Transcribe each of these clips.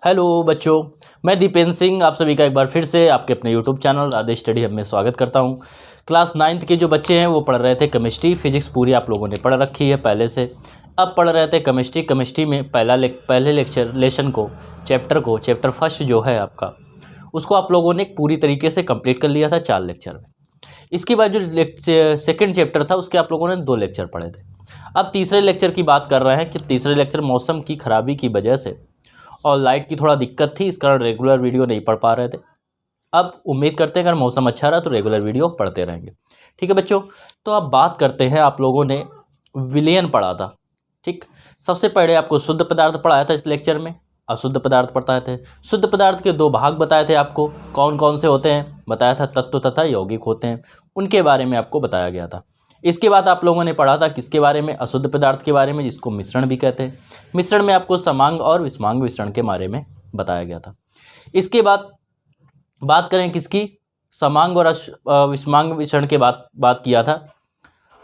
Hello बच्चों, मैं दीपेंद्र सिंह आप सभी का एक बार फिर से आपके अपने YouTube channel Radhe study hub में स्वागत करता हूं। क्लास 9th के जो बच्चे हैं वो पढ़ रहे थे केमिस्ट्री। फिजिक्स पूरी आप लोगों ने पढ़ रखी है पहले से। अब पढ़ रहे थे केमिस्ट्री में पहले लेसन को चैप्टर फर्स्ट जो है आपका, उसको आप लोगों ने पूरी तरीके से कंप्लीट कर लिया था 4 लेक्चर में। इसके बाद जो सेकेंड चैप्टर था उसके आप लोगों ने 2 लेक्चर पढ़े थे। अब तीसरे लेक्चर की बात कर रहे हैं कि तीसरे लेक्चर मौसम की खराबी की वजह से और लाइट की थोड़ा दिक्कत थी, इस कारण रेगुलर वीडियो नहीं पढ़ पा रहे थे। अब उम्मीद करते हैं अगर मौसम अच्छा रहा तो रेगुलर वीडियो पढ़ते रहेंगे। ठीक है बच्चों, तो अब बात करते हैं, आप लोगों ने विलयन पढ़ा था। ठीक, सबसे पहले आपको शुद्ध पदार्थ पढ़ाया था इस लेक्चर में, अशुद्ध पदार्थ पढ़ाए थे। शुद्ध पदार्थ के 2 भाग बताए थे आपको, कौन कौन से होते हैं बताया था, तत्व तथा यौगिक होते हैं, उनके बारे में आपको बताया गया था। इसके बाद आप लोगों ने पढ़ा था किसके बारे में, अशुद्ध पदार्थ के बारे में, जिसको मिश्रण भी कहते हैं। मिश्रण में आपको समांग और विषमांग मिश्रण के बारे में बताया गया था। इसके बाद बात करें किसकी, समांग और विषमांग मिश्रण के बात किया था।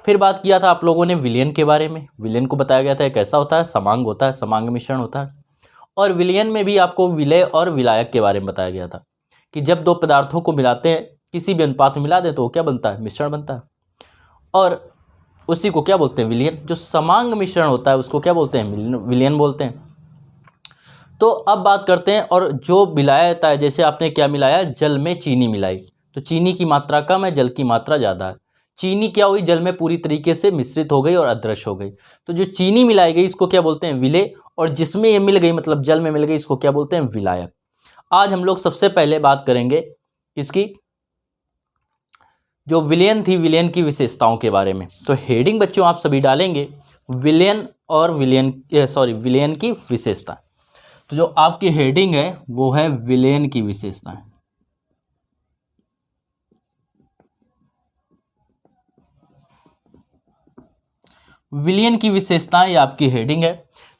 फिर बात किया था आप लोगों ने विलयन के बारे में। विलयन को बताया गया था कैसा होता है, समांग होता है, समांग मिश्रण होता है। और विलयन में भी आपको विलय और विलायक के बारे में बताया गया था कि जब 2 पदार्थों को मिलाते हैं, किसी भी अनुपात में मिला दें तो वो क्या बनता है, मिश्रण बनता है। और उसी को क्या बोलते हैं, विलयन। जो समांग मिश्रण होता है उसको क्या बोलते हैं, विलयन बोलते हैं। तो अब बात करते हैं, और जो मिलाया जाता है, जैसे आपने क्या मिलाया, जल में चीनी मिलाई तो चीनी की मात्रा कम है, जल की मात्रा ज़्यादा है। चीनी क्या हुई, जल में पूरी तरीके से मिश्रित हो गई और अदृश्य हो गई। तो जो चीनी मिलाई गई इसको क्या बोलते हैं, विलेय, और जिसमें ये मिल गई मतलब जल में मिल गई इसको क्या बोलते हैं, विलायक। आज हम लोग सबसे पहले बात करेंगे किसकी, जो विलयन थी, विलयन की विशेषताओं के बारे में। तो हेडिंग बच्चों आप सभी डालेंगे विलयन और विलयन की विशेषता। तो जो आपकी हेडिंग है वो है विलयन की विशेषताएं। विलयन की विशेषताएं ये आपकी हेडिंग है।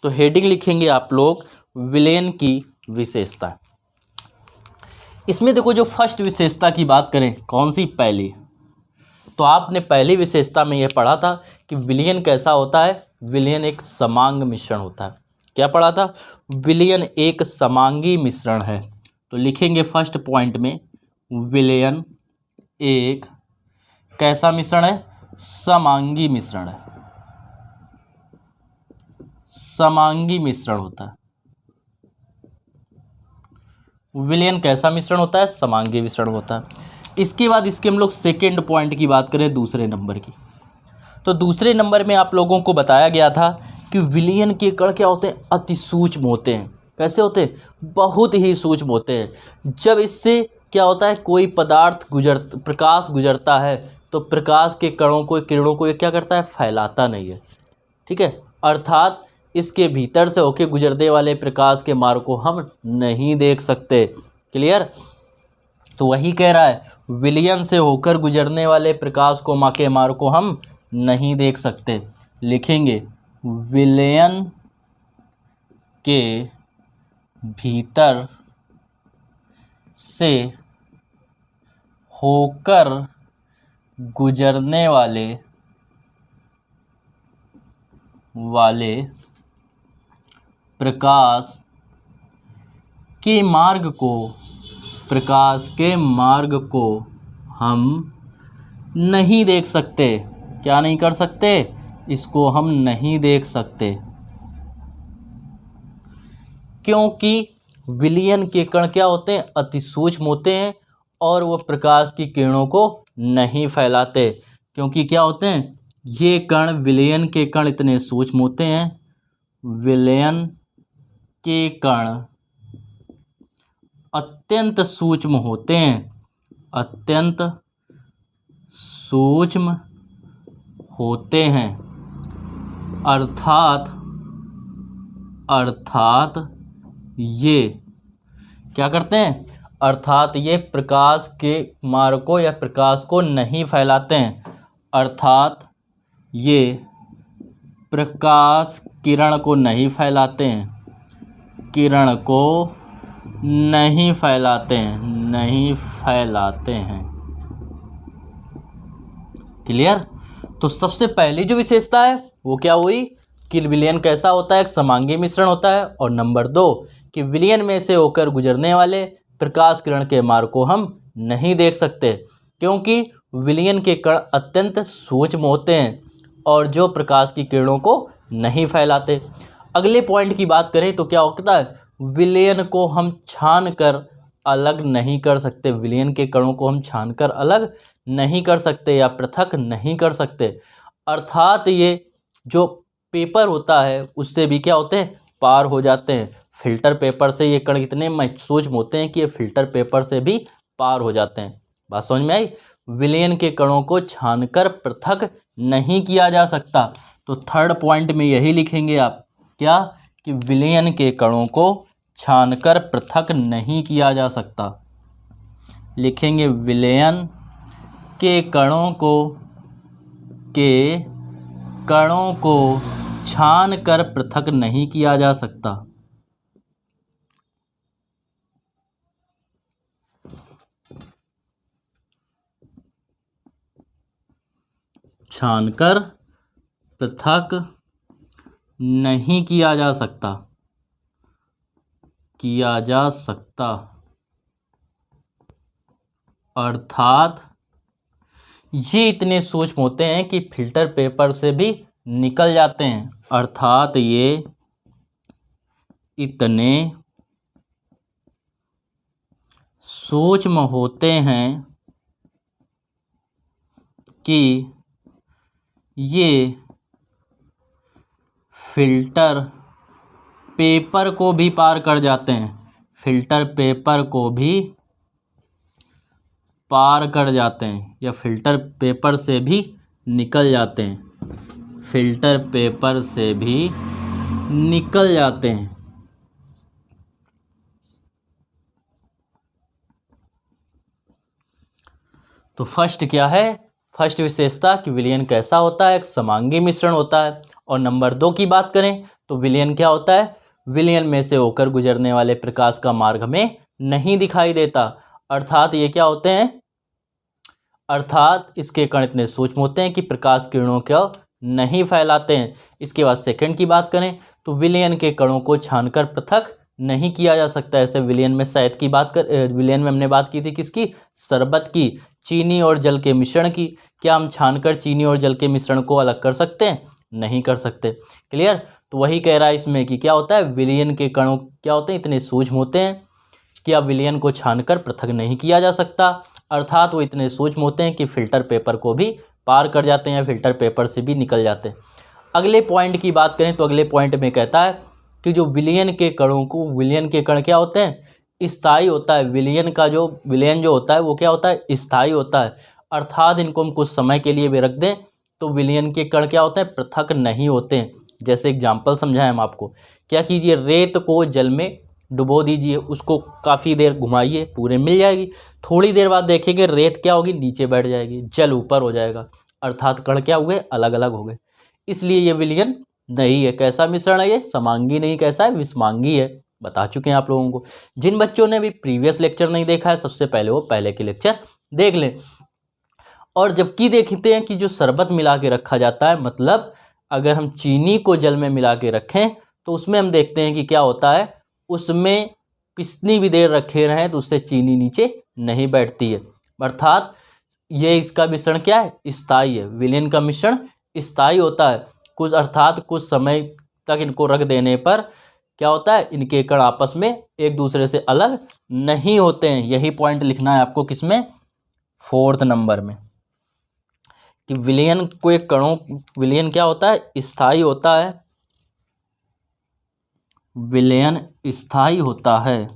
तो हेडिंग लिखेंगे आप लोग विलयन की विशेषता। इसमें देखो, जो फर्स्ट विशेषता की बात करें, कौन सी, पहली, तो आपने पहली विशेषता में यह पढ़ा था कि विलयन कैसा होता है, विलयन एक समांग मिश्रण होता है। क्या पढ़ा था, विलयन एक समांगी मिश्रण है। तो लिखेंगे फर्स्ट पॉइंट में, विलयन एक कैसा मिश्रण है, समांगी मिश्रण है, समांगी मिश्रण होता है। विलयन कैसा मिश्रण होता है, समांगी मिश्रण होता है। इसके बाद इसके हम लोग सेकेंड पॉइंट की बात करें, दूसरे नंबर की, तो दूसरे नंबर में आप लोगों को बताया गया था कि विलयन के कण क्या होते हैं, अति सूक्ष्म होते हैं। कैसे होते हैं, बहुत ही सूक्ष्म होते हैं। जब इससे क्या होता है, कोई पदार्थ प्रकाश गुजरता है तो प्रकाश के कणों को, किरणों को ये क्या करता है, फैलाता नहीं है। ठीक है, अर्थात इसके भीतर से होके गुजरने वाले प्रकाश के मार्ग को हम नहीं देख सकते। क्लियर, तो वही कह रहा है, विलयन से होकर गुजरने वाले प्रकाश को के मार्ग को हम नहीं देख सकते। लिखेंगे विलयन के भीतर से होकर गुजरने वाले प्रकाश के मार्ग को हम नहीं देख सकते। क्या नहीं कर सकते, इसको हम नहीं देख सकते, क्योंकि विलयन के कण क्या होते हैं, अति सूक्ष्म होते हैं और वो प्रकाश की किरणों को नहीं फैलाते। क्योंकि क्या होते हैं ये कण, विलयन के कण इतने सूक्ष्म होते हैं, विलयन के कण अत्यंत सूक्ष्म होते हैं, अत्यंत सूक्ष्म होते हैं। अर्थात ये क्या करते हैं, अर्थात ये प्रकाश के मार्ग को या प्रकाश को नहीं फैलाते हैं। अर्थात ये प्रकाश किरण को नहीं फैलाते हैं, किरण को नहीं फैलाते हैं। क्लियर, तो सबसे पहली जो विशेषता है वो क्या हुई, कि विलयन कैसा होता है, एक समांगी मिश्रण होता है। और नंबर 2 कि विलयन में से होकर गुजरने वाले प्रकाश किरण के मार्ग को हम नहीं देख सकते, क्योंकि विलयन के कण अत्यंत सूक्ष्म होते हैं और जो प्रकाश की किरणों को नहीं फैलाते। अगले पॉइंट की बात करें तो क्या होता है, विलयन को हम छान कर अलग नहीं कर सकते, विलयन के कणों को हम छान कर अलग नहीं कर सकते या पृथक नहीं कर सकते। अर्थात ये जो पेपर होता है उससे भी क्या होते हैं, पार हो जाते हैं। फिल्टर पेपर से ये कण इतने सूक्ष्म होते हैं कि ये फिल्टर पेपर से भी पार हो जाते हैं। बात समझ में आई। विलयन के कणों को छानकर पृथक नहीं किया जा सकता। तो थर्ड पॉइंट में यही लिखेंगे आप, क्या कि विलयन के कणों को छानकर पृथक नहीं किया जा सकता। लिखेंगे विलयन के कणों को छानकर पृथक नहीं किया जा सकता। छानकर पृथक नहीं किया जा सकता। अर्थात ये इतने सूक्ष्म होते हैं कि फिल्टर पेपर से भी निकल जाते हैं। अर्थात ये इतने सूक्ष्म होते हैं कि ये फिल्टर पेपर को भी पार कर जाते हैं। फिल्टर पेपर को भी पार कर जाते हैं या फिल्टर पेपर से भी निकल जाते हैं। फिल्टर पेपर से भी निकल जाते हैं। तो फर्स्ट क्या है, फर्स्ट विशेषता कि विलयन कैसा होता है, एक समांगी मिश्रण होता है। और नंबर 2 की बात करें तो विलयन क्या होता है, विलयन में से होकर गुजरने वाले प्रकाश का मार्ग हमें नहीं दिखाई देता। अर्थात ये क्या होते हैं, अर्थात इसके कण इतने सूक्ष्म होते हैं कि प्रकाश किरणों को नहीं फैलाते हैं। इसके बाद सेकंड की बात करें तो विलयन के कणों को छानकर पृथक नहीं किया जा सकता। ऐसे विलयन में शहद की बात कर, विलयन में हमने बात की थी किसकी, शरबत की, चीनी और जल के मिश्रण की। क्या हम छानकर चीनी और जल के मिश्रण को अलग कर सकते हैं, नहीं कर सकते। क्लियर। तो वही कह रहा है इसमें कि क्या होता है, विलयन के कणों क्या होते हैं, इतने सूक्ष्म होते हैं कि अब विलयन को छानकर पृथक नहीं किया जा सकता। अर्थात वो इतने सूक्ष्म होते हैं कि फिल्टर पेपर को भी पार कर जाते हैं या फिल्टर पेपर से भी निकल जाते हैं। अगले पॉइंट की बात करें तो अगले पॉइंट में कहता है कि जो विलयन के कणों को, विलयन के कण क्या होते हैं, स्थायी होता है। विलयन जो होता है वो क्या होता है, स्थायी होता है। अर्थात इनको हम कुछ समय के लिए भी रख दें तो विलयन के कण क्या होते हैं, पृथक नहीं होते हैं। जैसे एग्जाम्पल समझाएं हम आपको, क्या कीजिए, रेत को जल में डुबो दीजिए, उसको काफ़ी देर घुमाइए, पूरे मिल जाएगी। थोड़ी देर बाद देखिएगा रेत क्या होगी, नीचे बैठ जाएगी, जल ऊपर हो जाएगा। अर्थात कण क्या हुए, अलग अलग हो गए। इसलिए ये विलयन नहीं है। कैसा मिश्रण है ये, समांगी नहीं, कैसा है, विषमांगी है। बता चुके हैं आप लोगों को। जिन बच्चों ने भी प्रीवियस लेक्चर नहीं देखा है, सबसे पहले वो पहले के लेक्चर देख लें। और जबकि देखते हैं कि जो शरबत मिला के रखा जाता है, मतलब अगर हम चीनी को जल में मिला के रखें तो उसमें हम देखते हैं कि क्या होता है, उसमें कितनी भी देर रखे रहें तो उससे चीनी नीचे नहीं बैठती है। अर्थात ये इसका मिश्रण क्या है, स्थायी है। विलयन का मिश्रण स्थायी होता है कुछ, अर्थात कुछ समय तक इनको रख देने पर क्या होता है, इनके कण आपस में एक दूसरे से अलग नहीं होते हैं। यही पॉइंट लिखना है आपको, किसमें, 4th नंबर में, कि विलयन को एक कणों, विलयन क्या होता है, स्थायी होता है। विलयन स्थायी होता है।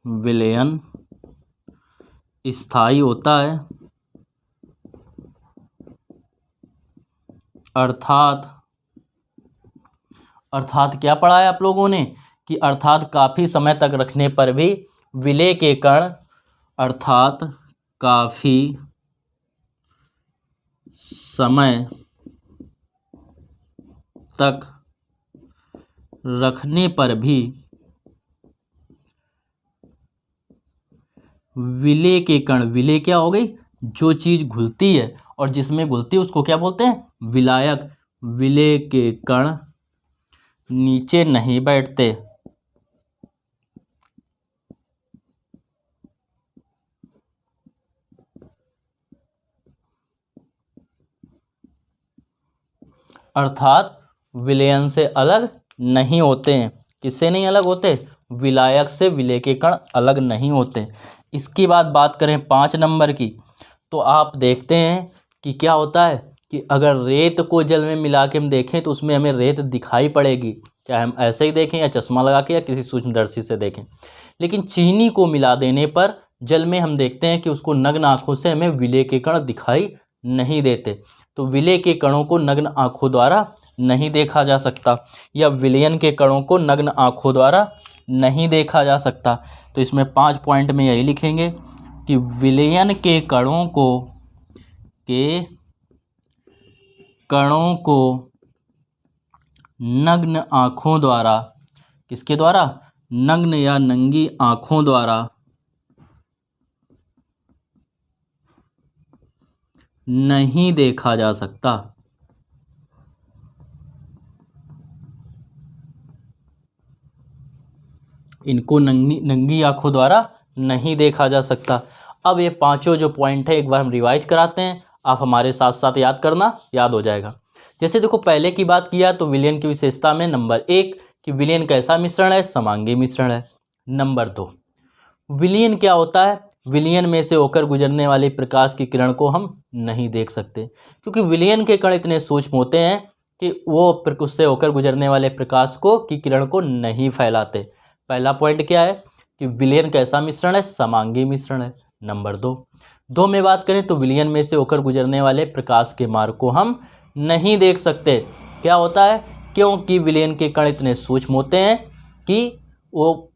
विलयन स्थायी होता है। अर्थात क्या पढ़ा है आप लोगों ने, कि अर्थात काफ़ी समय तक रखने पर भी विलय के कण, अर्थात काफ़ी समय तक रखने पर भी विलय के कण, विलय क्या हो गई, जो चीज़ घुलती है और जिसमें घुलती है उसको क्या बोलते हैं? विलायक। विलेय के कण नीचे नहीं बैठते। अर्थात विलयन से अलग नहीं होते हैं। किससे नहीं अलग होते? विलायक से विलेय के कण अलग नहीं होते। इसकी बात करें 5 नंबर की, तो आप देखते हैं कि क्या होता है कि अगर रेत को जल में मिला के हम देखें तो उसमें हमें रेत दिखाई पड़ेगी, चाहे हम ऐसे ही देखें या चश्मा लगा के या किसी सूक्ष्मदर्शी से देखें। लेकिन चीनी को मिला देने पर जल में हम देखते हैं कि उसको नग्न आँखों से हमें विलेय के कण दिखाई नहीं देते। तो विलेय के कणों को नग्न आँखों द्वारा नहीं देखा जा सकता, या विलयन के कणों को नग्न आँखों द्वारा नहीं देखा जा सकता। तो इसमें 5 पॉइंट में यही लिखेंगे कि विलयन के कणों को नग्न आँखों द्वारा, किसके द्वारा? नग्न या नंगी आँखों द्वारा नहीं देखा जा सकता। इनको नंगी आँखों द्वारा नहीं देखा जा सकता। अब ये पांचों जो पॉइंट है एक बार हम रिवाइज कराते हैं, आप हमारे साथ साथ याद करना, याद हो जाएगा। जैसे देखो पहले की बात किया तो विलयन की विशेषता में नंबर 1 कि विलयन कैसा मिश्रण है? समांगी मिश्रण है। नंबर 2, विलयन क्या होता है? विलयन में से होकर गुजरने वाली प्रकाश की किरण को हम नहीं देख सकते, क्योंकि विलयन के कण इतने सूक्ष्म होते हैं कि वो उससे होकर गुजरने वाले प्रकाश की किरण को नहीं फैलाते। पहला पॉइंट क्या है कि विलयन कैसा मिश्रण है? समांगी मिश्रण है। नंबर 2 में बात करें तो विलयन में से होकर गुजरने वाले प्रकाश के मार्ग को हम नहीं देख सकते। क्या होता है? क्योंकि विलयन के कण इतने सूक्ष्म होते हैं कि वो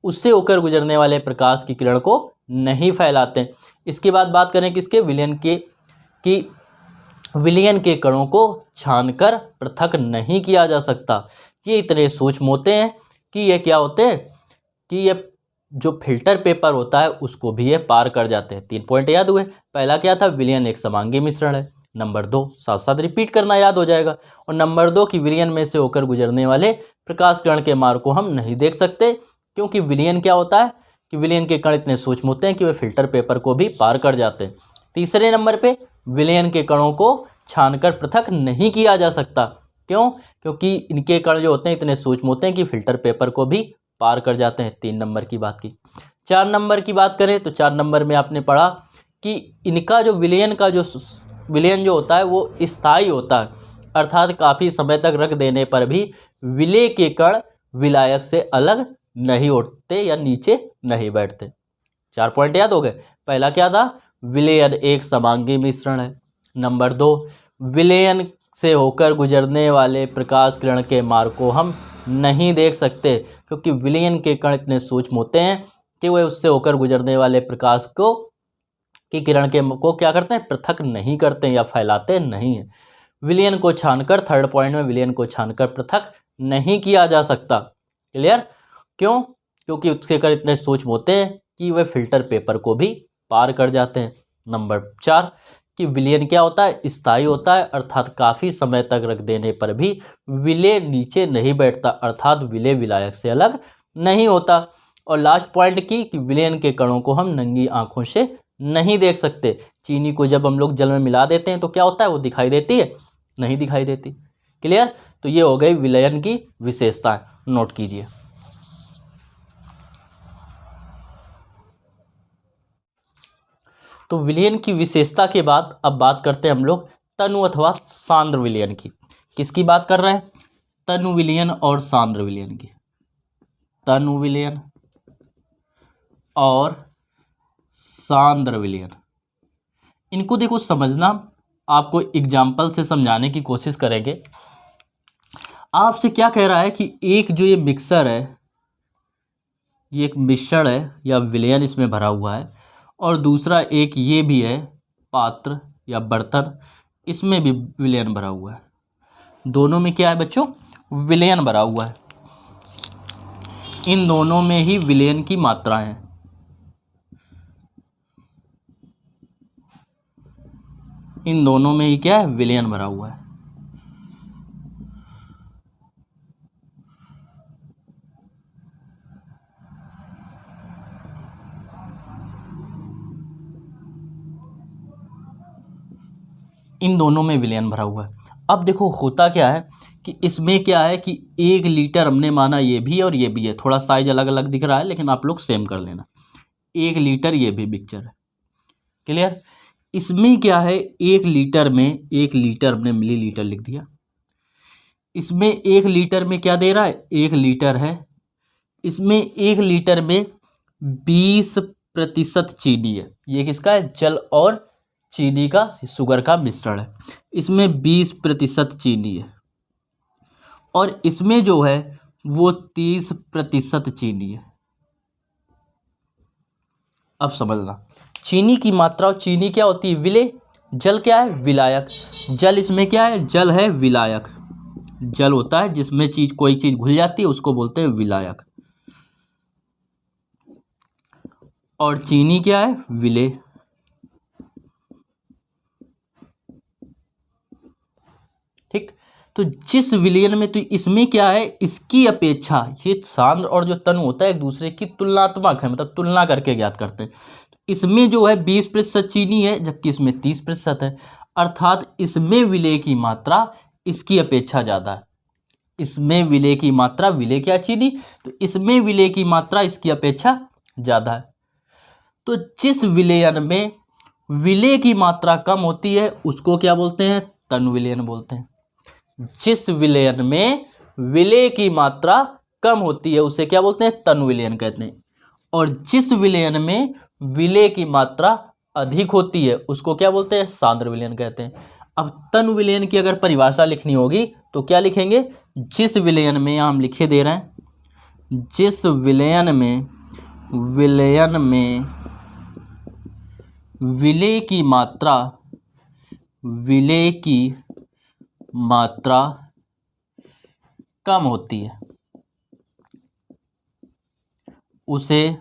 उससे होकर गुजरने वाले प्रकाश की किरण को नहीं फैलाते। इसके बाद बात करें किसके? विलयन के कणों को छानकर पृथक नहीं किया जा सकता। ये इतने सूक्ष्म होते हैं कि ये क्या होते हैं कि ये जो फिल्टर पेपर होता है उसको भी ये पार कर जाते हैं। 3 पॉइंट याद हुए। पहला क्या था? विलयन एक समांगी मिश्रण है। नंबर 2 साथ साथ रिपीट करना, याद हो जाएगा। और नंबर 2 कि विलयन में से होकर गुजरने वाले प्रकाश किरण के मार्ग को हम नहीं देख सकते, क्योंकि विलयन क्या होता है कि विलयन के कण इतने सूक्ष्म होते हैं कि वे फिल्टर पेपर को भी पार कर जाते हैं। तीसरे नंबर पे विलयन के कणों को छानकर पृथक नहीं किया जा सकता। क्यों? क्योंकि इनके कण जो होते हैं इतने सूक्ष्म होते हैं कि फिल्टर पेपर को भी पार कर जाते हैं। 3 नंबर की बात की। 4 नंबर की बात करें तो 4 नंबर में आपने पढ़ा कि इनका जो विलयन जो होता है वो स्थायी होता है, अर्थात काफ़ी समय तक रख देने पर भी विलेय के कण विलायक से अलग नहीं उठते या नीचे नहीं बैठते। 4 पॉइंट याद हो गए। पहला क्या था? विलयन एक समांगी मिश्रण है। नंबर 2, विलयन से होकर गुजरने वाले प्रकाश किरण के मार्ग को हम नहीं देख सकते, क्योंकि विलयन के कण इतने सूक्ष्म होते हैं कि वे उससे होकर गुजरने वाले प्रकाश की किरण को क्या करते हैं? पृथक नहीं करते या फैलाते नहीं हैं। विलयन को छानकर, थर्ड पॉइंट में विलयन को छानकर पृथक नहीं किया जा सकता। क्लियर? क्यों? क्योंकि उसके कण इतने सूक्ष्म होते हैं कि वे फिल्टर पेपर को भी पार कर जाते हैं। नंबर 4 कि विलयन क्या होता है? स्थायी होता है, अर्थात काफ़ी समय तक रख देने पर भी विलेय नीचे नहीं बैठता, अर्थात विलेय विलायक से अलग नहीं होता। और लास्ट पॉइंट की कि विलयन के कणों को हम नंगी आंखों से नहीं देख सकते। चीनी को जब हम लोग जल में मिला देते हैं तो क्या होता है? वो दिखाई देती है? नहीं दिखाई देती। क्लियर? तो ये हो गई विलयन की विशेषता, नोट कीजिए। तो विलयन की विशेषता के बाद अब बात करते हैं हम लोग तनु अथवा सांद्र विलयन की। किसकी बात कर रहे हैं? तनु विलयन और सांद्र विलयन की। तनु विलयन और सांद्र विलयन, इनको देखो समझना, आपको एग्जाम्पल से समझाने की कोशिश करेंगे। आपसे क्या कह रहा है कि एक जो ये मिक्सर है, ये एक मिश्रण है या विलयन इसमें भरा हुआ है, और दूसरा एक ये भी है पात्र या बर्तन, इसमें भी विलयन भरा हुआ है। दोनों में क्या है बच्चों? विलयन भरा हुआ है। इन दोनों में ही विलयन की मात्रा है। इन दोनों में ही क्या है, विलयन भरा हुआ है। इन दोनों में विलयन भरा हुआ है। अब देखो होता क्या है कि इसमें क्या है कि 1 लीटर हमने माना, ये भी और ये भी है, थोड़ा साइज अलग अलग दिख रहा है लेकिन आप लोग सेम कर लेना। 1 लीटर ये भी पिक्चर है, क्लियर। इसमें क्या है, 1 लीटर में, 1 लीटर हमने मिलीलीटर लिख दिया। इसमें 1 लीटर में क्या दे रहा है, 1 लीटर है। इसमें 1 लीटर में 20% चीनी है। ये किसका है, जल और चीनी का, शुगर का मिश्रण है। इसमें 20% चीनी है और इसमें जो है वो 30% चीनी है। अब समझना, चीनी की मात्रा, और चीनी क्या होती है, विलेय। जल क्या है, विलायक। जल इसमें क्या है, जल है विलायक। जल होता है जिसमें कोई चीज घुल जाती है, उसको बोलते हैं विलायक। और चीनी क्या है, विलेय। ठीक, तो जिस विलयन में, तो इसमें क्या है, इसकी अपेक्षा, ये सांद्र और जो तनु होता है एक दूसरे की तुलनात्मक है, मतलब तुलना करके ज्ञात करते हैं। इसमें जो है 20% चीनी है जबकि इसमें 30% है, अर्थात इसमें विलेय की मात्रा इसकी अपेक्षा ज़्यादा है। इसमें विलेय की मात्रा, विलेय क्या, चीनी, तो इसमें विलेय की मात्रा इसकी अपेक्षा ज़्यादा है। तो जिस विलयन में विलेय की मात्रा कम होती है उसको क्या बोलते हैं, तनु विलयन बोलते हैं। जिस विलयन में विलेय की मात्रा कम होती है उसे क्या बोलते हैं, तनु विलयन कहते हैं। और जिस विलयन में विलेय की मात्रा अधिक होती है उसको क्या बोलते हैं, सांद्र विलयन कहते हैं। अब तनु विलयन की अगर परिभाषा लिखनी होगी तो क्या लिखेंगे, जिस विलयन में, हम लिखे दे रहे हैं, जिस विलयन में विलेय की मात्रा कम होती है उसे,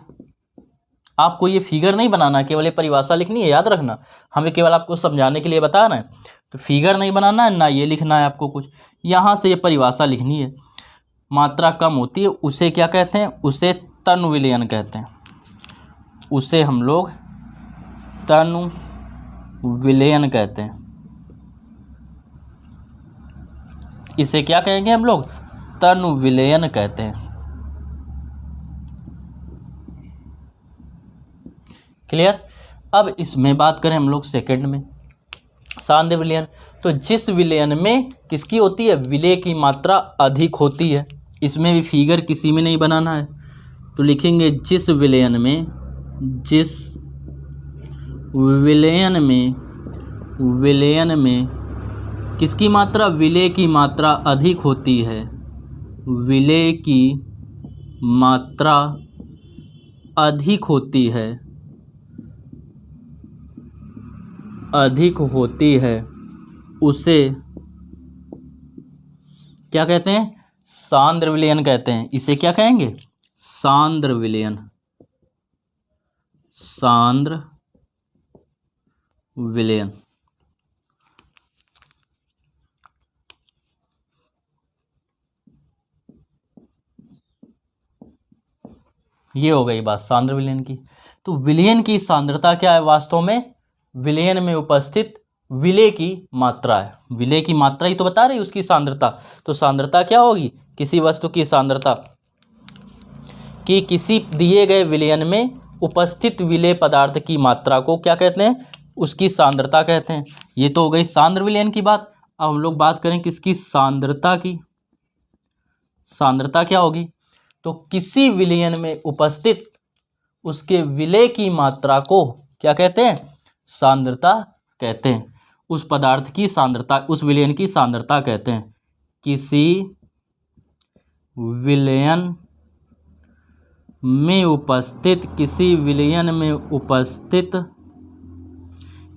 आपको ये फिगर नहीं बनाना, केवल ये परिभाषा लिखनी है, याद रखना। हमें केवल आपको समझाने के लिए बता रहे हैं, तो फिगर नहीं बनाना है ना, ये लिखना है आपको कुछ, यहाँ से ये परिभाषा लिखनी है। मात्रा कम होती है उसे क्या कहते हैं, उसे तनु विलयन कहते हैं। उसे हम लोग तनु विलयन कहते हैं। इसे क्या कहेंगे हम लोग, तनु विलयन कहते हैं। क्लियर। अब इसमें बात करें हम लोग सेकंड में, सांद्र विलयन। तो जिस विलयन में किसकी होती है, विलेय की मात्रा अधिक होती है। इसमें भी फिगर किसी में नहीं बनाना है, तो लिखेंगे जिस विलयन में किसकी मात्रा, विलेय की मात्रा अधिक होती है, विलेय की मात्रा अधिक होती है, उसे क्या कहते हैं, सांद्र विलयन कहते हैं। इसे क्या कहेंगे, सांद्र विलयन। सांद्र विलयन। ये हो गई बात सांद्र विलयन की। तो विलयन की सांद्रता क्या है, वास्तव में विलयन में उपस्थित विलेय की मात्रा है। विलेय की मात्रा ही तो बता रही उसकी सांद्रता। तो सांद्रता क्या होगी, किसी वस्तु की सांद्रता कि किसी दिए गए विलयन में उपस्थित विलेय पदार्थ की मात्रा को क्या कहते हैं, उसकी सांद्रता कहते हैं। ये तो हो गई सांद्र विलयन की बात। अब हम लोग बात करें किसकी, सांद्रता की। सांद्रता क्या होगी, तो किसी विलयन में उपस्थित उसके विलेय की मात्रा को क्या कहते हैं, सांद्रता कहते हैं। उस पदार्थ की सांद्रता, उस विलयन की सांद्रता कहते हैं। किसी विलयन में उपस्थित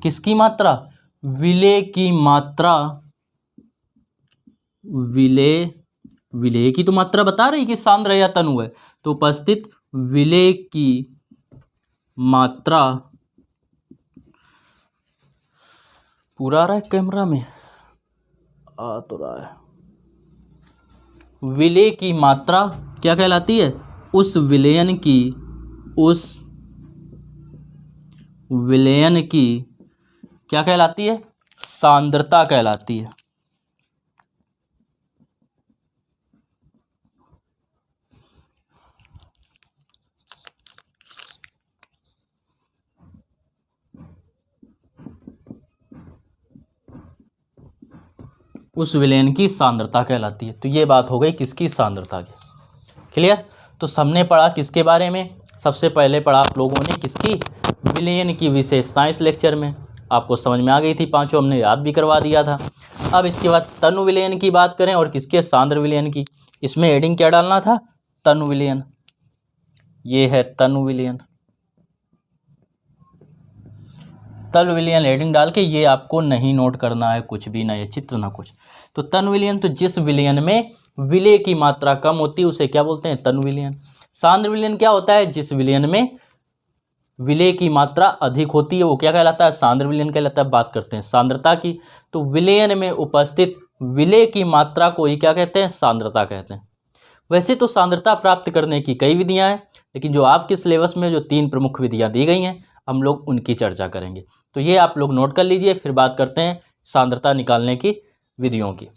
किसकी मात्रा, विलेय की मात्रा, विलेय की तो मात्रा बता रही कि सांद्र या तनु है, तो उपस्थित विलेय की मात्रा पूरा आ रहा है कैमरा में, आ तो रहा है। विलेय की मात्रा क्या कहलाती है? उस विलयन की क्या कहलाती है? सांद्रता कहलाती है। उस विलयन की सांद्रता कहलाती है। तो ये बात हो गई किसकी? सांद्रता की। क्लियर? तो सबने पढ़ा किसके बारे में? सबसे पहले पढ़ा आप लोगों ने किसकी? विलयन की विशेषताएं। इस लेक्चर में आपको समझ में आ गई थी, पांचों हमने याद भी करवा दिया था। अब इसके बाद तनु विलयन की बात करें और किसके? सांद्र विलयन की। इसमें हेडिंग क्या डालना था? तनु विलयन। ये है तनु विलयन। तनु विलयन हेडिंग डाल के ये आपको नहीं नोट करना है, कुछ भी ना, ये चित्र ना कुछ। तो तनु विलयन, तो जिस विलयन में विलेय की मात्रा कम होती है उसे क्या बोलते हैं? तनु विलयन। सांद्र विलयन क्या होता है? जिस विलयन में विलेय की मात्रा अधिक होती है वो क्या कहलाता है? सांद्र विलयन कहलाता है। बात करते हैं सांद्रता की, तो विलयन में उपस्थित विलेय की मात्रा को ही क्या कहते हैं? सांद्रता कहते हैं। वैसे तो सांद्रता प्राप्त करने की कई विधियां हैं, लेकिन जो आपके सिलेबस में जो 3 प्रमुख विधियां दी गई हैं हम लोग उनकी चर्चा करेंगे। तो ये आप लोग नोट कर लीजिए, फिर बात करते हैं सांद्रता निकालने की विधियों की।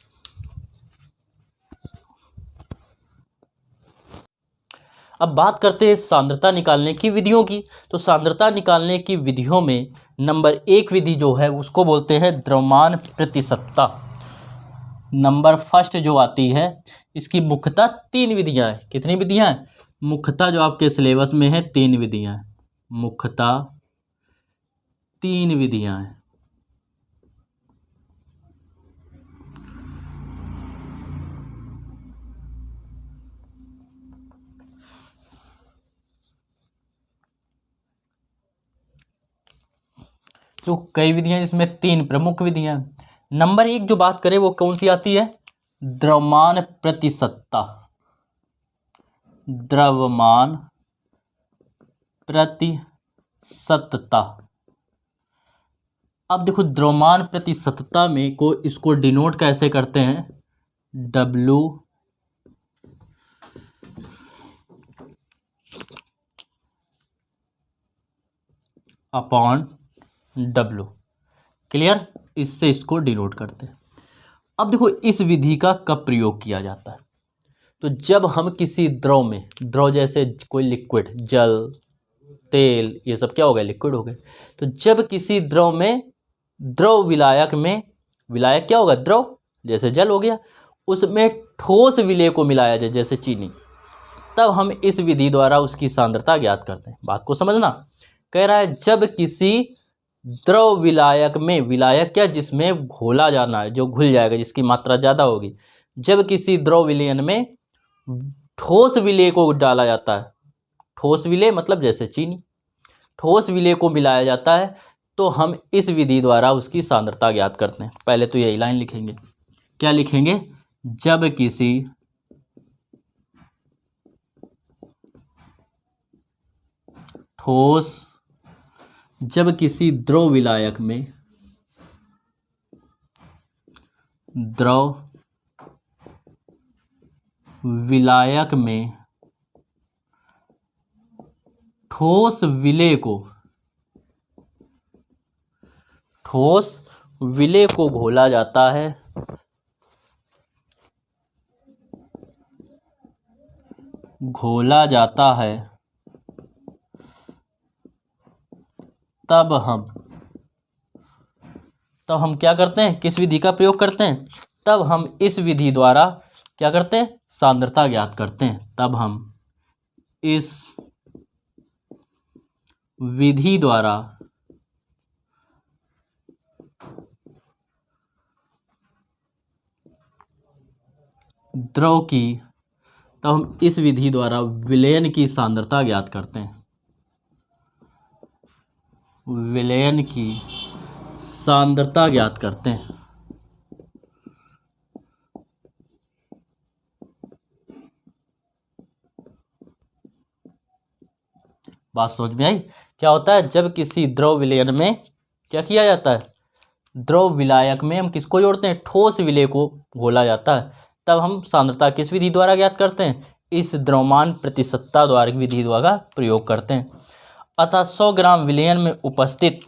अब बात करते हैं सांद्रता निकालने की विधियों की। तो सांद्रता निकालने की विधियों में नंबर 1 विधि जो है उसको बोलते हैं द्रव्यमान प्रतिशतता। नंबर फर्स्ट जो आती है, इसकी मुख्यतः 3 विधियां हैं। कितनी विधियां हैं? मुख्यतः जो आपके सिलेबस में है 3 विधियां हैं। मुख्यतः 3 विधियां हैं। तो कई विधियां, जिसमें 3 प्रमुख विधियां। नंबर 1 जो बात करें वो कौन सी आती है? द्रव्यमान प्रतिशतता। द्रव्यमान प्रतिशतता। अब देखो द्रव्यमान प्रतिशतता में को इसको डिनोट कैसे करते हैं? W upon W। क्लियर? इससे इसको डिनोट करते हैं। अब देखो इस विधि का कब प्रयोग किया जाता है? तो जब हम किसी द्रव में, द्रव जैसे कोई लिक्विड, जल, तेल, ये सब क्या हो गए? लिक्विड हो गए। तो जब किसी द्रव में, द्रव विलायक में, विलायक क्या होगा? द्रव, जैसे जल हो गया, उसमें ठोस विलेय को मिलाया जाए जैसे चीनी, तब हम इस विधि द्वारा उसकी सांद्रता ज्ञात करते हैं। बात को समझना। कह रहा है जब किसी द्रव विलायक में, विलायक क्या? जिसमें घोला जाना है, जो घुल जाएगा, जिसकी मात्रा ज़्यादा होगी, जब किसी द्रव विलयन में ठोस विलेय को डाला जाता है, ठोस विलेय मतलब जैसे चीनी, ठोस विलेय को मिलाया जाता है, तो हम इस विधि द्वारा उसकी सांद्रता ज्ञात करते हैं। पहले तो यही लाइन लिखेंगे। क्या लिखेंगे? जब किसी ठोस, जब किसी द्रव विलायक में, द्रव विलायक में ठोस विलेय को, ठोस विलेय को घोला जाता है, घोला जाता है, तब हम क्या करते हैं? किस विधि का प्रयोग करते हैं? तब हम इस विधि द्वारा क्या करते हैं? सांद्रता ज्ञात करते हैं। तब हम इस विधि द्वारा द्रव की, तब हम इस विधि द्वारा विलयन की सांद्रता ज्ञात करते हैं। विलयन की सांद्रता ज्ञात करते हैं। बात समझ में आई? क्या होता है? जब किसी द्रव विलयन में क्या किया जाता है? द्रव विलायक में हम किसको जोड़ते हैं, ठोस विलेय को घोला जाता है, तब हम सांद्रता किस विधि द्वारा ज्ञात करते हैं, इस द्रव्यमान प्रतिशतता द्वारा विधि द्वारा प्रयोग करते हैं। अतः 100 ग्राम विलयन में उपस्थित,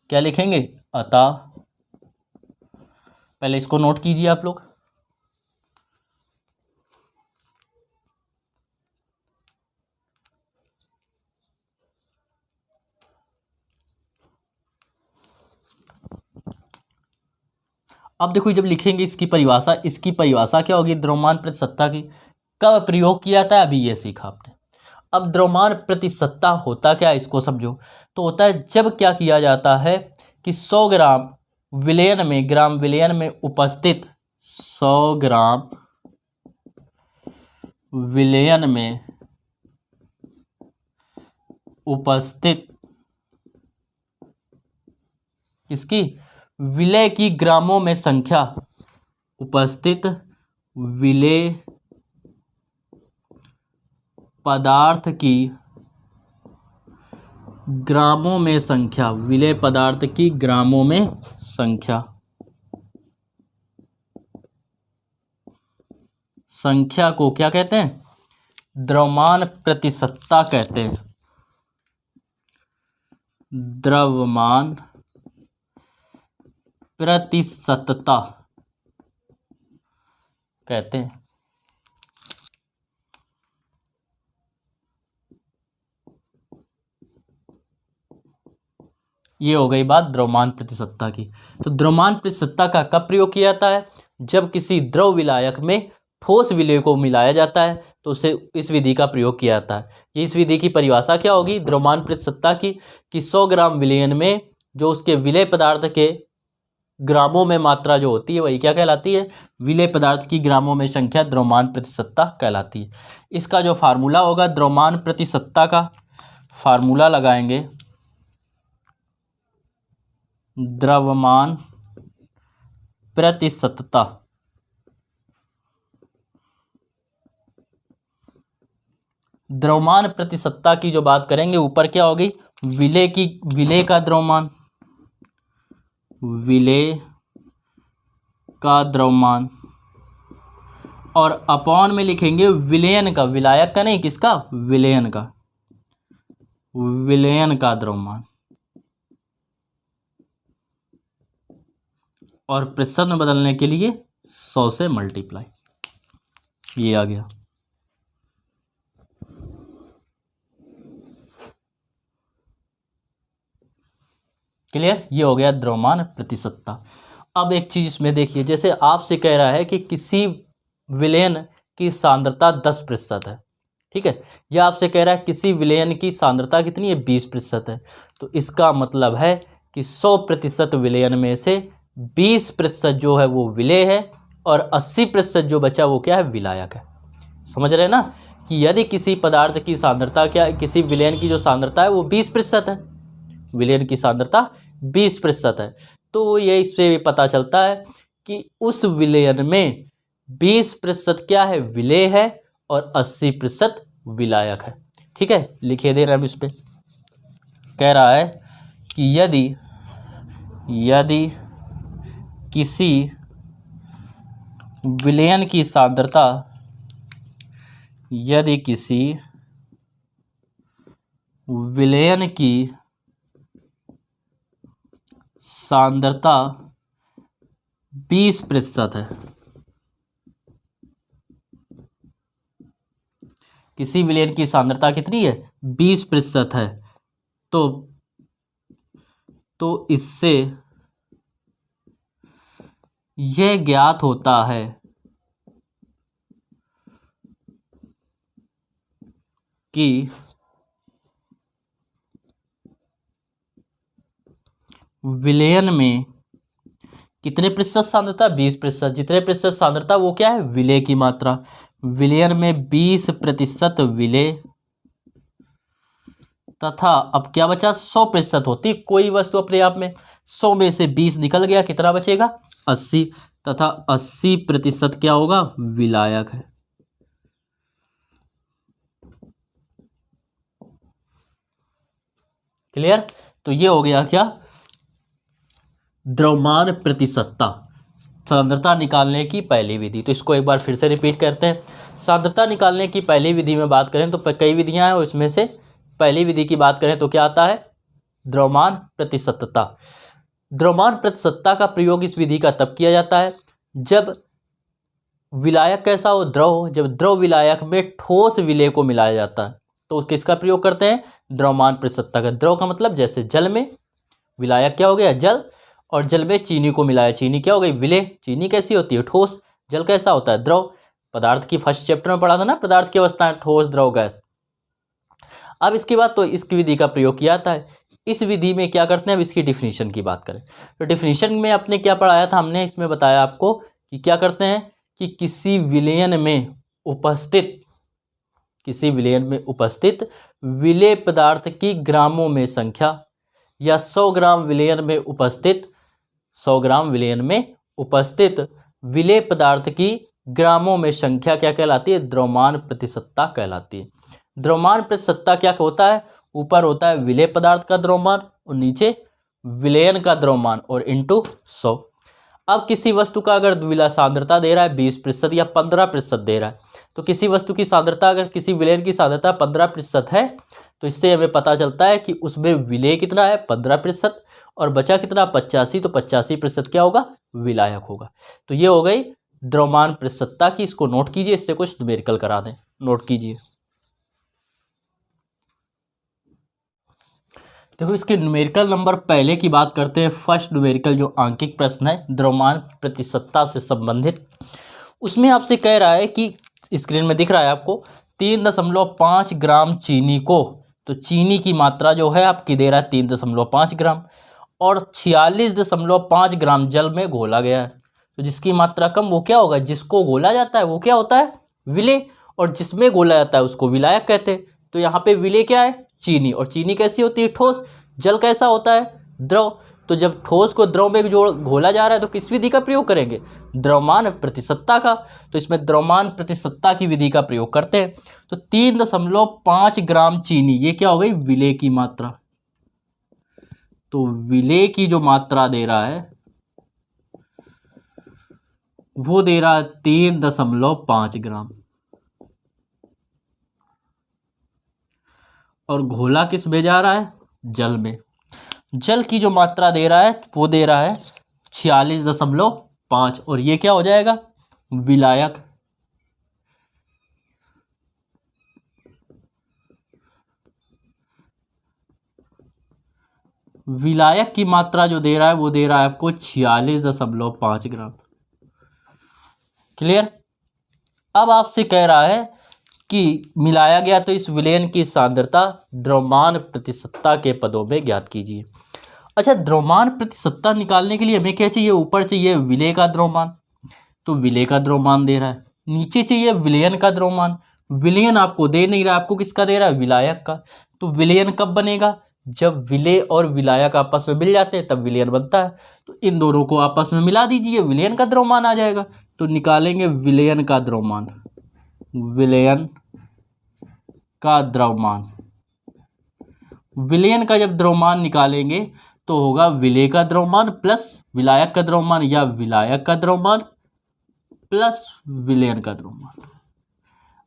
क्या लिखेंगे, अतः, पहले इसको नोट कीजिए आप लोग। अब देखो जब लिखेंगे इसकी परिभाषा क्या होगी, द्रव्यमान प्रतिशतता की। कब प्रयोग किया था, अभी ये सीखा आपने। अब द्रव्यमान प्रतिशतता होता क्या है, इसको समझो। तो होता है जब क्या किया जाता है कि 100 ग्राम विलयन में उपस्थित 100 ग्राम विलयन में उपस्थित किसकी, विलेय की ग्रामों में संख्या, उपस्थित विलेय पदार्थ की ग्रामों में संख्या, विलेय पदार्थ की ग्रामों में संख्या को क्या कहते हैं, द्रव्यमान प्रतिशतता कहते हैं, द्रव्यमान प्रतिशतता कहते हैं। ये हो गई बात द्रव्यमान प्रतिशतता की। तो द्रव्यमान प्रतिशतता का कब प्रयोग किया जाता है, जब किसी द्रव विलायक में ठोस विलेय को मिलाया जाता है तो उसे इस विधि का प्रयोग किया जाता है। इस विधि की परिभाषा क्या होगी द्रव्यमान प्रतिशतता की, कि 100 ग्राम विलयन में जो उसके विलेय पदार्थ के ग्रामों में मात्रा जो होती है वही क्या कहलाती है, विलेय पदार्थ की ग्रामों में संख्या द्रव्यमान प्रतिशतता कहलाती है। इसका जो फार्मूला होगा द्रव्यमान प्रतिशतता का, फार्मूला लगाएंगे द्रव्यमान प्रतिशतता, द्रव्यमान प्रतिशतता की जो बात करेंगे ऊपर क्या होगी, विलेय का द्रव्यमान, विलेय का द्रव्यमान, और अपॉन में लिखेंगे विलयन का, विलायक का नहीं, किसका, विलयन का द्रव्यमान, और प्रतिशत में बदलने के लिए 100 से मल्टीप्लाई, ये आ गया। क्लियर, ये हो गया द्रव्यमान प्रतिशतता। अब एक चीज इसमें देखिए, जैसे आपसे कह रहा है कि किसी विलयन की सांद्रता 10% है, ठीक है, यह आपसे कह रहा है किसी विलयन की सांद्रता कितनी है, 20% है। तो इसका मतलब है कि 100% विलयन में से 20% जो है वो विलेय है और 80% जो बचा वो क्या है, विलायक है। समझ रहे हैं ना, कि यदि किसी पदार्थ की सांद्रता क्या, किसी विलयन की जो सांद्रता है वो 20% है, विलयन की सांद्रता 20% है, तो ये इससे पता चलता है कि उस विलयन में 20% क्या है, विलेय है और 80% विलायक है। ठीक है, लिखिए दे रहे हैं हम इस पे, कह रहा है कि यदि किसी विलयन की सांद्रता, यदि किसी विलयन की सांद्रता 20% है, किसी विलयन की सांद्रता कितनी है, 20% है, तो इससे यह ज्ञात होता है कि विलयन में कितने प्रतिशत सांद्रता, 20%, जितने प्रतिशत सांद्रता वो क्या है, विलेय की मात्रा, विलयन में 20% विलेय तथा अब क्या बचा, 100% होती कोई वस्तु अपने आप में, 100 में से 20 निकल गया, कितना बचेगा, 80, तथा 80% क्या होगा, विलायक है। क्लियर, तो ये हो गया क्या, द्रव्यमान प्रतिशतता, सांद्रता निकालने की पहली विधि। तो इसको एक बार फिर से रिपीट करते हैं। सांद्रता निकालने की पहली विधि में बात करें तो कई विधियां हैं और इसमें से पहली विधि की बात करें तो क्या आता है, द्रव्यमान प्रतिशतता। द्रव्यमान प्रतिशतता का प्रयोग इस विधि का तब किया जाता है जब विलायक कैसा हो, द्रव हो। जब द्रव विलायक में ठोस विलेय को मिलाया जाता है तो किसका प्रयोग करते हैं, द्रव्यमान प्रतिशतता का। द्रव का मतलब जैसे जल में विलायक क्या हो गया, जल, और जल में चीनी को मिलाया, चीनी क्या हो गई, विलेय। चीनी कैसी होती है, ठोस। जल कैसा होता है, द्रव। पदार्थ की फर्स्ट चैप्टर में पढ़ा था ना, पदार्थ की अवस्थाएं, ठोस, द्रव, गैस। अब इसके बाद तो इस विधि का प्रयोग किया जाता है। इस विधि में क्या करते हैं, अब इसकी डिफिनीशन की बात करें तो डिफिनीशन में आपने क्या पढ़ाया था, हमने इसमें बताया आपको कि क्या करते हैं कि किसी विलयन में उपस्थित विलेय पदार्थ की ग्रामों में संख्या या 100 ग्राम विलयन में उपस्थित विलेय पदार्थ की ग्रामों में संख्या क्या कहलाती है, द्रव्यमान प्रतिशतता कहलाती है। द्रव्यमान प्रतिशतता क्या होता है, ऊपर होता है विलेय पदार्थ का द्रव्यमान और नीचे विलयन का द्रव्यमान और इंटू 100। अब किसी वस्तु का अगर द्विविलाय सांद्रता दे रहा है 20% या 15% दे रहा है, तो किसी वस्तु की सांद्रता, अगर किसी विलयन की सांद्रता 15% है तो इससे हमें पता चलता है कि उसमें विलेय कितना है, 15%, और बचा कितना, 85, तो 85% क्या होगा, विलायक होगा। तो ये हो गई द्रव्यमान प्रतिशतता की। इसको नोट कीजिए, इससे कुछ न्यूमेरिकल करा दें, नोट कीजिए। देखो इसके न्यूमेरिकल नंबर पहले की बात करते हैं। फर्स्ट न्यूमेरिकल जो आंकिक प्रश्न है द्रव्यमान प्रतिशतता से संबंधित, उसमें आपसे कह रहा है कि स्क्रीन में दिख रहा है आपको 3.5 ग्राम चीनी को, तो चीनी की मात्रा जो है आपकी दे रहा है 3.5 ग्राम, और 46.5 ग्राम जल में घोला गया है। तो जिसकी मात्रा कम वो क्या होगा, जिसको घोला जाता है वो क्या होता है, विलेय, और जिसमें घोला जाता है उसको विलायक कहते हैं। तो यहाँ पे विलेय क्या है, चीनी, और चीनी कैसी होती है, ठोस। जल कैसा होता है, द्रव। तो जब ठोस को द्रव में घोला जा रहा है तो किस विधि का प्रयोग करेंगे, द्रव्यमान प्रतिशतता का। तो इसमें द्रव्यमान प्रतिशतता की विधि का प्रयोग करते हैं। तो 3.5 ग्राम चीनी, ये क्या हो गई, विलेय की मात्रा। तो विलेय की जो मात्रा दे रहा है वो दे रहा है 3.5 ग्राम, और घोला किस में जा रहा है, जल में। जल की जो मात्रा दे रहा है वो दे रहा है 46.5, और ये क्या हो जाएगा, विलायक। विलायक की मात्रा जो दे रहा है वो दे रहा है आपको 46.5 ग्राम। क्लियर। अब आपसे कह रहा है कि मिलाया गया तो इस विलयन की सांद्रता द्रव्यमान प्रतिशतता के पदों में ज्ञात कीजिए। अच्छा, द्रव्यमान प्रतिशतता निकालने के लिए हमें क्या चाहिए, ऊपर चाहिए विलेय का द्रव्यमान, तो विलेय का द्रव्यमान दे रहा है। नीचे चाहिए विलयन का द्रव्यमान, विलयन आपको दे नहीं रहा, आपको किसका दे रहा है, विलायक का। तो विलयन कब बनेगा, जब विलेय और विलायक आपस में मिल जाते हैं तब विलयन बनता है। तो इन दोनों को आपस में मिला दीजिए, विलयन का द्रव्यमान आ जाएगा। तो निकालेंगे विलयन का द्रव्यमान, विलयन का द्रव्यमान। विलयन का जब द्रव्यमान निकालेंगे तो होगा विलेय का द्रव्यमान प्लस विलायक का द्रव्यमान, या विलायक का द्रव्यमान प्लस विलयन का द्रव्यमान।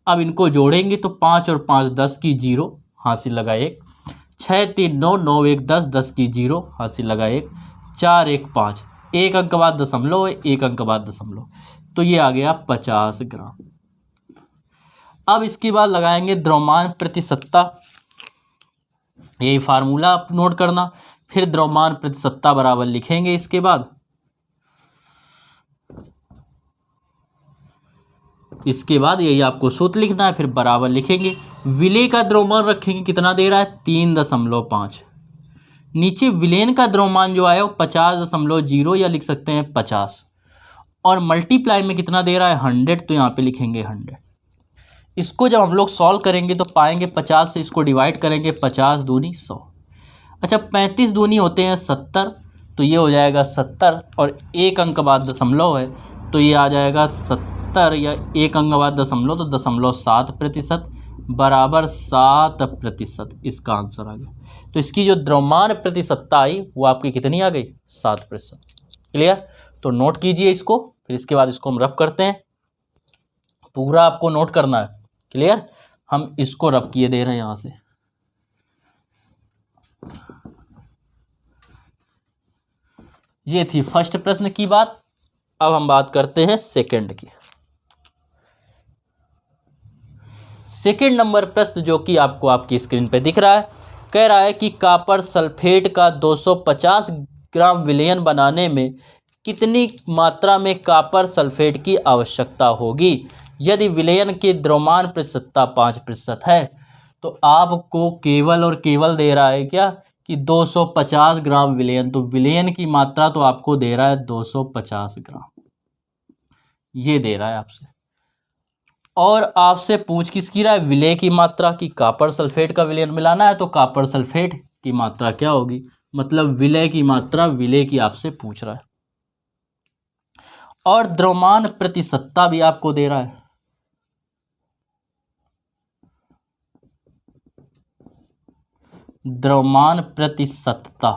अब इनको जोड़ेंगे तो 5 और 5 10 की 0, हासिल लगा 1, 6 3 9 9 1 10 10 की 0, हासिल लगा 1, 4 1 5, 1 अंक बाद दशमलव, 1 अंक बाद दशमलव, तो ये आ गया 50 ग्राम। अब इसके बाद लगाएंगे द्रव्यमान प्रतिशतता, यही फार्मूला आप नोट करना। फिर द्रव्यमान प्रतिशतता बराबर लिखेंगे, इसके बाद यही आपको सूत्र लिखना है, फिर बराबर लिखेंगे। विलेय का द्रव्यमान रखेंगे, कितना दे रहा है, 3.5। नीचे विलयन का द्रव्यमान जो आया वो 50.0 या लिख सकते हैं 50, और मल्टीप्लाई में कितना दे रहा है, 100, तो यहाँ पे लिखेंगे 100। इसको जब हम लोग सॉल्व करेंगे तो पाएंगे 50 से इसको डिवाइड करेंगे, 50 दूनी 100। अच्छा, 35 दूनी होते हैं 70, तो ये हो जाएगा 70, और 1 अंक बाद दशमलव है तो ये आ जाएगा 70, या 1 अंक बाद दशमलव तो 0.7% बराबर 7%, इसका आंसर आ गया। तो इसकी जो द्रव्यमान प्रतिशतता आई वो आपकी कितनी आ गई, 7%। क्लियर। तो नोट कीजिए इसको, फिर इसके बाद इसको हम रब करते हैं। पूरा आपको नोट करना है, क्लियर। हम इसको रब किए दे रहे हैं यहाँ से। ये थी फर्स्ट प्रश्न की बात। अब हम बात करते हैं सेकंड की। सेकंड नंबर प्रश्न जो कि आपको आपकी स्क्रीन पे दिख रहा है, कह रहा है कि कॉपर सल्फेट का 250 ग्राम विलयन बनाने में कितनी मात्रा में कॉपर सल्फेट की आवश्यकता होगी यदि विलयन की द्रव्यमान प्रतिशतता 5% है। तो आपको केवल और केवल दे रहा है क्या कि 250 ग्राम विलयन, तो विलयन की मात्रा तो आपको दे रहा है 250 ग्राम, ये दे रहा है आपसे। और आपसे पूछ किसकी रहा है, विलय की मात्रा की। कॉपर सल्फेट का विलयन मिलाना है तो कॉपर सल्फेट की मात्रा क्या होगी, मतलब विलय की मात्रा, विलय की आपसे पूछ रहा है। और द्रव्यमान प्रतिशतता भी आपको दे रहा है। द्रव्यमान प्रतिशतता,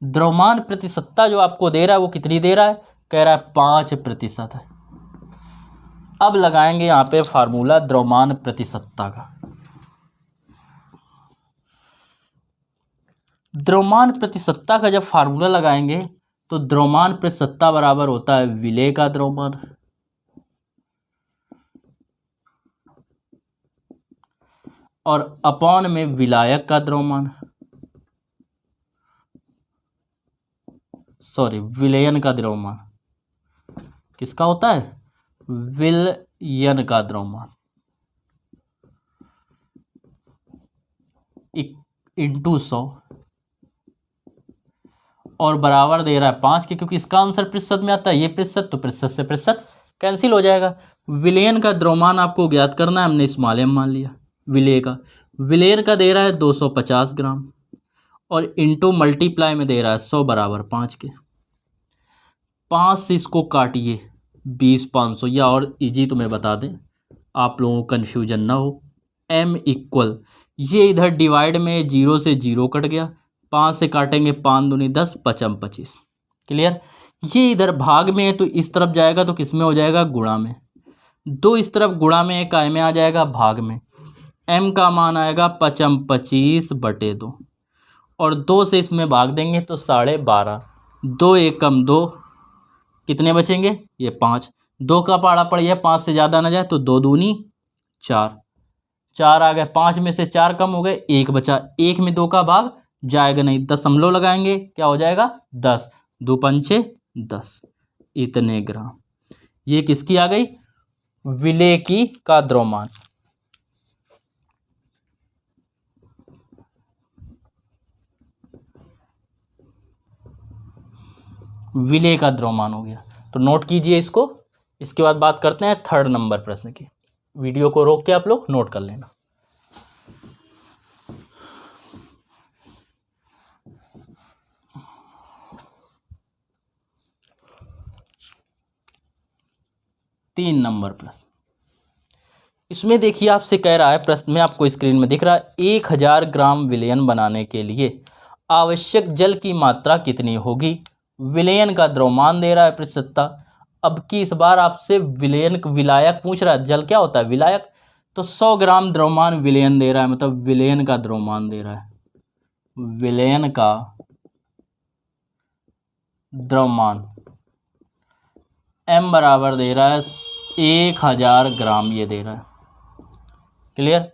द्रव्यमान प्रतिशतता जो आपको दे रहा है वो कितनी दे रहा है, कह रहा है 5% है। अब लगाएंगे यहाँ पे फार्मूला द्रव्यमान प्रतिशतता का। द्रव्यमान प्रतिशतता का जब फार्मूला लगाएंगे तो द्रव्यमान प्रतिशतता बराबर होता है विलय का द्रव्यमान और अपॉन में विलायक का द्रव्यमान, सॉरी विलयन का द्रव्यमान। किसका होता है, विलयन का द्रव्यमान इंटू 100 और बराबर दे रहा है 5 के, क्योंकि इसका आंसर प्रतिशत में आता है, ये प्रतिशत तो प्रतिशत से प्रतिशत कैंसिल हो जाएगा। विलयन का द्रव्यमान आपको ज्ञात करना है, हमने स्मॉल m मान लिया। विलय का, विलयन का दे रहा है 250 ग्राम और इंटू मल्टीप्लाई में दे रहा है 100 बराबर 5 के। 5 से इसको काटिए 20 500, या और इजी तुम्हें बता दें आप लोगों को कन्फ्यूजन ना हो, m इक्वल, ये इधर डिवाइड में 0 से 0 कट गया, 5 से काटेंगे 5 दूनी 10 5m 25, क्लियर। ये इधर भाग में है तो इस तरफ जाएगा तो किस में हो जाएगा, गुणा में। 2 इस तरफ गुणा में, 1 में आ जाएगा भाग में। m का मान आएगा 5m 25/2 और 2 से इसमें भाग देंगे तो 12.5, 2 एकम 2, कितने बचेंगे, ये 5। 2 का पहाड़ा पड़ गया, 5 से ज़्यादा ना जाए तो 2 दूनी 4, 4 आ गए, 5 में से 4 कम हो गए, 1 बचा, 1 में 2 का भाग जाएगा नहीं, दशमलव लगाएंगे क्या हो जाएगा 10, 2 पंचे 10, इतने ग्राम। ये किसकी आ गई, विलय की का द्रव्यमान। विलय का द्रव्यमान हो गया, तो नोट कीजिए इसको। इसके बाद बात करते हैं थर्ड नंबर प्रश्न की। वीडियो को रोक के आप लोग नोट कर लेना। तीन नंबर प्रश्न, इसमें देखिए आपसे कह रहा है, प्रश्न में आपको स्क्रीन में दिख रहा है 1000 ग्राम विलयन बनाने के लिए आवश्यक जल की मात्रा कितनी होगी। विलयन का द्रव्यमान दे रहा है प्रतिशतता। अब की इस बार आपसे विलयन विलायक पूछ रहा है, जल क्या होता है विलायक, तो 100 ग्राम द्रव्यमान विलयन दे रहा है, मतलब विलयन का द्रव्यमान दे रहा है, विलयन का द्रव्यमान m बराबर दे रहा है 1000 ग्राम, ये दे रहा है, क्लियर।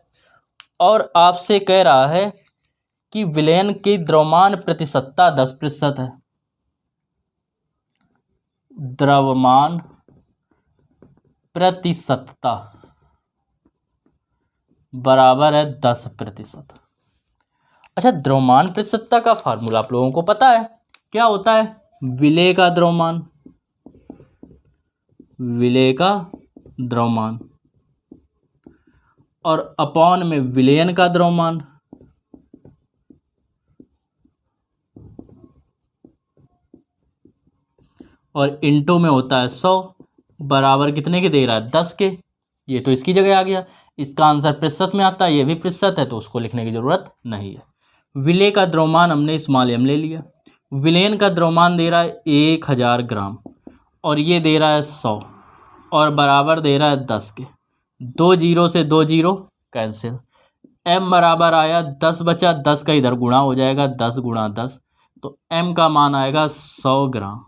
और आपसे कह रहा है कि विलयन की द्रव्यमान प्रतिशतता 10% है, द्रव्यमान प्रतिशतता बराबर है 10%। अच्छा, द्रव्यमान प्रतिशतता का फार्मूला आप लोगों को पता है, क्या होता है, विलय का द्रव्यमान, विलय का द्रव्यमान और अपॉन में विलयन का द्रव्यमान और इंटू में होता है 100 बराबर कितने के दे रहा है 10 के। ये तो इसकी जगह आ गया, इसका आंसर प्रतिशत में आता है, ये भी प्रतिशत है तो उसको लिखने की ज़रूरत नहीं है। विलेय का द्रव्यमान हमने स्मॉल m ले लिया, विलेन का द्रव्यमान दे रहा है 1000 ग्राम और ये दे रहा है 100 और बराबर दे रहा है 10 के। 2 जीरो से 2 जीरो कैंसिल, m बराबर आया 10 बचा, 10 का इधर गुणा हो जाएगा, 10 गुणा 10, तो m का मान आएगा 100 ग्राम।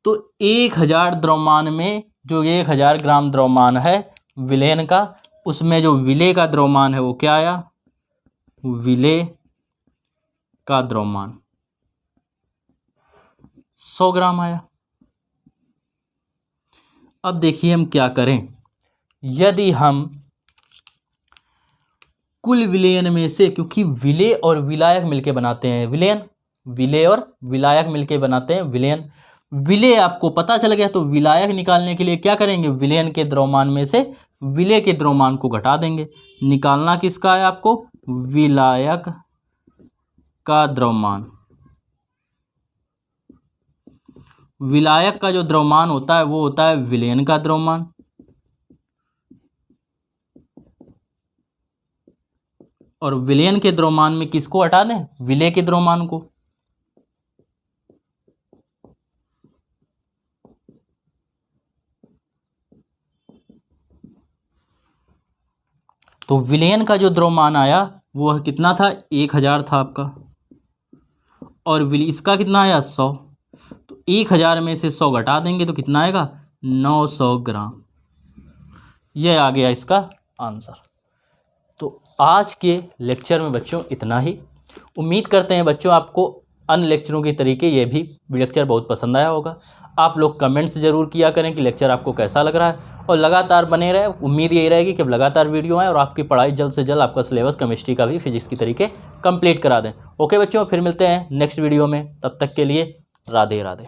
तो 1000 द्रव्यमान में जो 1000 ग्राम द्रव्यमान है विलेन का, उसमें जो विलेय का द्रव्यमान है वो क्या आया, विलेय का द्रव्यमान 100 ग्राम आया। अब देखिए हम क्या करें, यदि हम कुल विलयन में से, क्योंकि विलेय और विलायक मिलके बनाते हैं विलयन, विलेय और विलायक मिलके बनाते हैं विलयन। विलेय आपको पता चल गया, तो विलायक निकालने के लिए क्या करेंगे, विलयन के द्रव्यमान में से विलेय के द्रव्यमान को घटा देंगे। निकालना किसका है आपको, विलायक का द्रव्यमान। विलायक का जो द्रव्यमान होता है वो होता है विलयन का द्रव्यमान, और विलयन के द्रव्यमान में किसको हटा दें, विलेय के द्रव्यमान को। तो विलयन का जो द्रव्यमान आया वो कितना था, 1000 था आपका, और इसका कितना आया 100। तो 1000 में से 100 घटा देंगे तो कितना आएगा, 900 ग्राम। यह आ गया इसका आंसर। तो आज के लेक्चर में बच्चों इतना ही। उम्मीद करते हैं बच्चों आपको अन्य लेक्चरों के तरीके ये भी लेक्चर बहुत पसंद आया होगा। आप लोग कमेंट्स ज़रूर किया करें कि लेक्चर आपको कैसा लग रहा है, और लगातार बने रहे। उम्मीद यही रहेगी कि अब लगातार वीडियो आए और आपकी पढ़ाई जल्द से जल्द आपका सिलेबस केमिस्ट्री का भी फिजिक्स की तरीके कंप्लीट करा दें। ओके बच्चों, फिर मिलते हैं नेक्स्ट वीडियो में, तब तक के लिए राधे राधे।